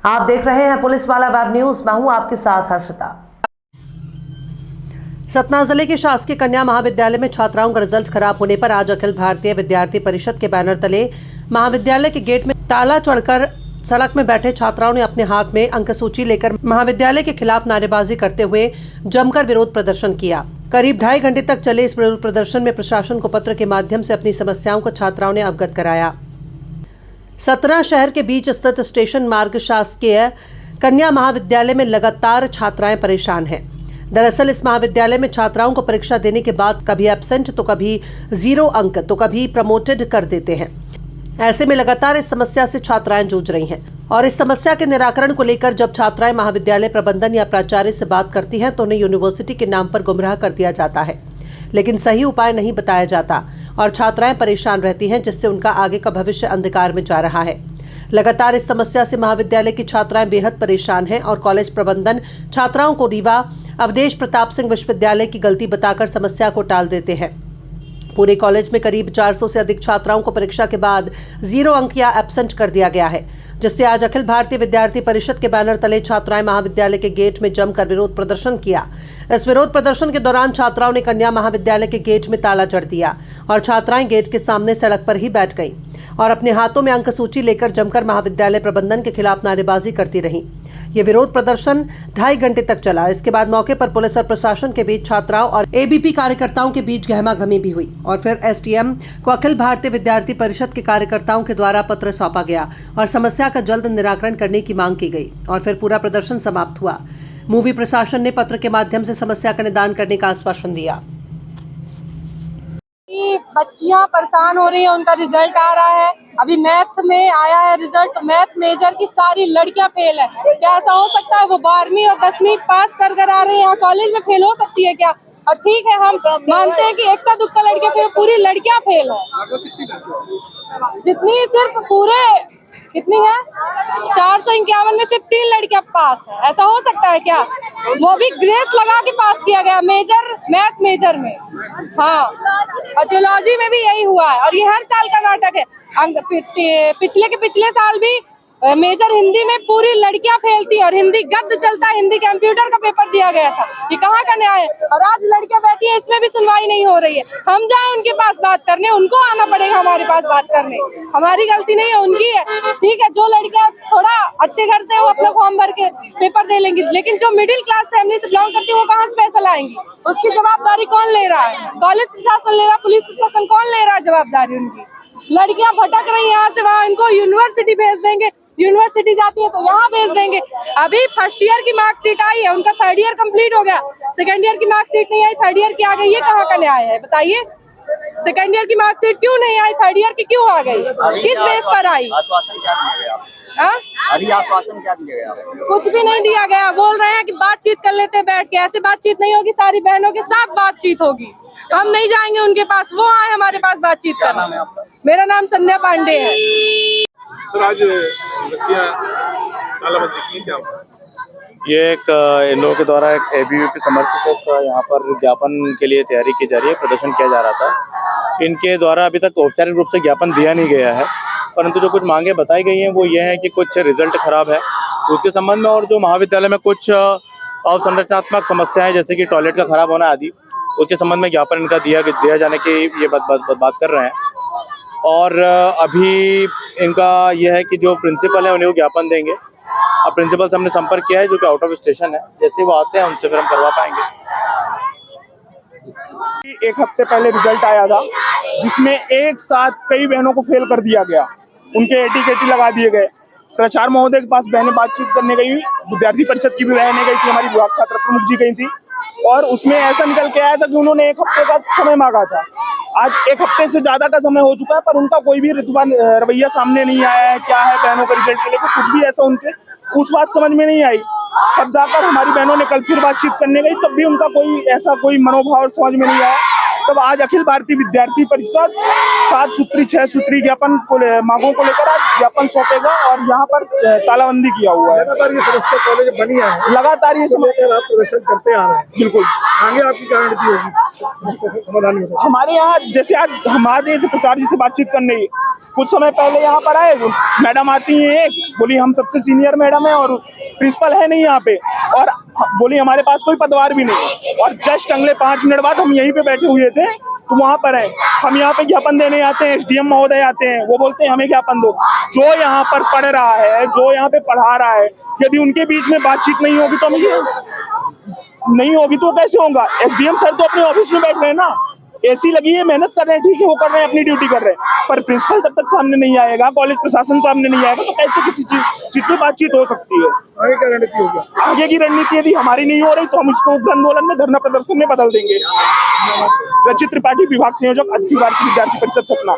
आप देख रहे हैं पुलिस वाला वेब न्यूज। मैं हूं आपके साथ हर्षिता। सतना जिले के शासकीय कन्या महाविद्यालय में छात्राओं का रिजल्ट खराब होने पर आज अखिल भारतीय विद्यार्थी परिषद के बैनर तले महाविद्यालय के गेट में ताला चढ़कर सड़क में बैठे छात्राओं ने अपने हाथ में अंक सूची लेकर महाविद्यालय के खिलाफ नारेबाजी करते हुए जमकर विरोध प्रदर्शन किया। करीब 2.5 घंटे तक चले इस विरोध प्रदर्शन में प्रशासन को पत्र के माध्यम से अपनी समस्याओं को छात्राओं ने अवगत कराया। सतना शहर के बीच स्थित स्टेशन मार्ग शासकीय कन्या महाविद्यालय में लगातार छात्राएं परेशान हैं। दरअसल इस महाविद्यालय में छात्राओं को परीक्षा देने के बाद कभी एब्सेंट तो कभी 0 अंक तो कभी प्रमोटेड कर देते हैं। ऐसे में लगातार इस समस्या से छात्राएं जूझ रही हैं और इस समस्या के निराकरण को लेकर जब छात्राएं महाविद्यालय प्रबंधन या प्राचार्य से बात करती हैं तो उन्हें यूनिवर्सिटी के नाम पर गुमराह कर दिया जाता है, लेकिन सही उपाय नहीं बताया जाता और छात्राएं परेशान रहती हैं, जिससे उनका आगे का भविष्य अंधकार में जा रहा है। लगातार इस समस्या से महाविद्यालय की छात्राएं बेहद परेशान हैं और कॉलेज प्रबंधन छात्राओं को रीवा अवधेश प्रताप सिंह विश्वविद्यालय की गलती बताकर समस्या को टाल देते हैं। पूरे कॉलेज में करीब 400 से अधिक छात्राओं को परीक्षा के बाद 0 अंक या एब्सेंट कर दिया गया है, जिससे आज अखिल भारतीय विद्यार्थी परिषद के बैनर तले छात्राएं महाविद्यालय के गेट में जमकर विरोध प्रदर्शन किया। इस विरोध प्रदर्शन के दौरान छात्राओं ने कन्या महाविद्यालय के गेट में ताला जड़ दिया और छात्राएं गेट के सामने सड़क पर ही बैठ गईं और अपने हाथों में अंक सूची लेकर जमकर महाविद्यालय प्रबंधन के खिलाफ नारेबाजी करती रहीं। ये विरोध प्रदर्शन 2.5 घंटे तक चला। इसके बाद मौके पर पुलिस और प्रशासन के बीच छात्राओं और एबीपी कार्यकर्ताओं के बीच गहमागहमी भी हुई और फिर एसडीएम को अखिल भारतीय विद्यार्थी परिषद के कार्यकर्ताओं के द्वारा पत्र सौंपा गया और समस्या का जल्द निराकरण करने की मांग की गई और फिर पूरा प्रदर्शन समाप्त हुआ। मूवी प्रशासन ने पत्र के माध्यम से समस्या का निदान करने का आश्वासन दिया। बच्चियां परेशान हो रही है, उनका रिजल्ट आ रहा है। अभी मैथ में आया है रिजल्ट, मैथ मेजर की सारी लड़कियां फेल है। क्या ऐसा हो सकता है? वो 12वीं और 10वीं पास कर आ रही है, यहाँ कॉलेज में फेल हो सकती है क्या? और ठीक है, हम मानते हैं कि एक्का दुक्का लड़कियां फेल, पूरी लड़कियां फेल है। जितनी सिर्फ पूरे कितनी है 451 में सिर्फ 3 लड़कियां पास है। ऐसा हो सकता है क्या? वो भी ग्रेस लगा के पास किया गया मेजर, मैथ मेजर में। हाँ, और जियोलॉजी में भी यही हुआ है और ये हर साल का नाटक है। पिछले साल भी मेजर हिंदी में पूरी लड़कियां फेल थी और हिंदी गद्य चलता, हिंदी कंप्यूटर का पेपर दिया गया था। ये कहाँ का न्याय है? और आज लड़कियां बैठी है, इसमें भी सुनवाई नहीं हो रही है। हम जाए उनके पास बात करने, उनको आना पड़ेगा हमारे पास बात करने। हमारी गलती नहीं है, उनकी है। ठीक है, जो लड़कियां थोड़ा अच्छे घर से वो अपना फॉर्म भर के पेपर दे लेंगी, लेकिन जो मिडिल क्लास फैमिली से बिलोंग करती है वो कहाँ से पैसा लाएंगी? उसकी जवाबदारी कौन ले रहा है? कॉलेज प्रशासन ले रहा है, पुलिस प्रशासन कौन ले रहा है जवाबदारी उनकी? लड़कियां भटक रही है यहाँ से वहाँ, इनको यूनिवर्सिटी भेज देंगे, यूनिवर्सिटी जाती है तो यहाँ भेज देंगे। अभी फर्स्ट ईयर की मार्कशीट आई है, उनका 3rd ईयर कंप्लीट हो गया, 2nd ईयर की मार्कशीट नहीं आई, 3rd ईयर की आ गई। ये कहाँ का न्याय है बताइए? 2nd ईयर की मार्कशीट क्यों नहीं आई, 3rd ईयर की क्यों आ गई? किस बेस पर आई? आश्वासन क्या दिया गया? अभी आश्वासन क्या दिया गया? कुछ भी नहीं दिया गया। बोल रहे हैं कि बातचीत कर लेते हैं बैठ के। ऐसे बातचीत नहीं होगी, सारी बहनों के साथ बातचीत होगी। हम नहीं जाएंगे उनके पास, वो आए हमारे पास बातचीत करना। मेरा नाम संध्या पांडे है। सर, आज बच्चियां तालाबंदी की क्या? ये एक इन लोगों के द्वारा एक एबीवीपी समर्थित एक यहाँ पर ज्ञापन के लिए तैयारी की जा रही है, प्रदर्शन किया जा रहा था। इनके द्वारा अभी तक औपचारिक रूप से ज्ञापन दिया नहीं गया है, परंतु जो कुछ मांगे बताई गई हैं वो ये है कि कुछ रिजल्ट खराब है उसके संबंध में, और जो महाविद्यालय में कुछ अवसंरचनात्मक समस्याएं जैसे कि टॉयलेट का खराब होना आदि, उसके संबंध में ज्ञापन इनका दिया जाने की ये बात कर रहे हैं। और अभी इनका यह है कि जो प्रिंसिपल है उन्हें वो ज्ञापन देंगे। अब प्रिंसिपल से हमने संपर्क किया है जो कि आउट ऑफ स्टेशन है, जैसे वो आते हैं उनसे फिर हम करवा पाएंगे। एक हफ्ते पहले रिजल्ट आया था जिसमें एक साथ कई बहनों को फेल कर दिया गया, उनके एटी लगा दिए गए। प्राचार्य महोदय के पास बहनें बातचीत करने गई, विद्यार्थी परिषद की भी बहनें गई थी, हमारी विभाग छात्र प्रमुख जी गई थी, और उसमें ऐसा निकल के आया था कि उन्होंने 1 हफ्ते का समय मांगा था। आज 1 हफ्ते से ज्यादा का समय हो चुका है, पर उनका कोई भी रवैया सामने नहीं आया है। क्या है बहनों के रिजल्ट के लेकर कुछ भी ऐसा उनके उस बात समझ में नहीं आई। तब जाकर हमारी बहनों ने कल फिर बातचीत करने गई, तब भी उनका कोई ऐसा कोई मनोभाव समझ में नहीं आया। तब आज अखिल भारतीय विद्यार्थी परिषद 7 सूत्री 6 सूत्री ज्ञापन को मांगों को लेकर आज ज्ञापन सौंपेगा और यहाँ पर तालाबंदी किया हुआ है। लगातार ये समस्या कॉलेज बनी है, लगातार ये लेकर आप प्रदर्शन करते आ रहे हैं। बिल्कुल आगे आपकी क्या रणनीति होगी समाधान होगा? हमारे यहाँ जैसे आज हम आए थे प्रचार जी से बातचीत करने, कुछ समय पहले यहाँ पर आए, मैडम आती हैं, एक बोली हम सबसे सीनियर मैडम है और प्रिंसिपल है नहीं यहाँ पे, और बोली हमारे पास कोई पदवार भी नहीं, और जस्ट अगले 5 मिनट बाद हम यहीं पे बैठे हुए थे तो वहाँ पर है, हम यहाँ पे ज्ञापन देने आते हैं, SDM महोदय आते हैं, वो बोलते हैं हमें ज्ञापन दो। जो यहाँ पर पढ़ रहा है, जो यहाँ पे पढ़ा रहा है, यदि उनके बीच में बातचीत नहीं होगी तो नहीं होगी तो कैसे होगा? SDM सर तो अपने ऑफिस में बैठ रहे हैं ना, AC लगी है, मेहनत कर रहे हैं, ठीक है, वो कर रहे हैं, अपनी ड्यूटी कर रहे हैं, पर प्रिंसिपल तब तक सामने नहीं आएगा, कॉलेज प्रशासन सामने नहीं आएगा तो कैसे किसी चीज पे बातचीत हो सकती है? आगे क्या रणनीति होगी? आगे की रणनीति यदि हमारी नहीं हो रही तो हम इसको उग्र आंदोलन में, धरना प्रदर्शन में बदल देंगे। रचित त्रिपाठी, विभाग संयोजक, अखिल भारतीय विद्यार्थी परिषद सतना।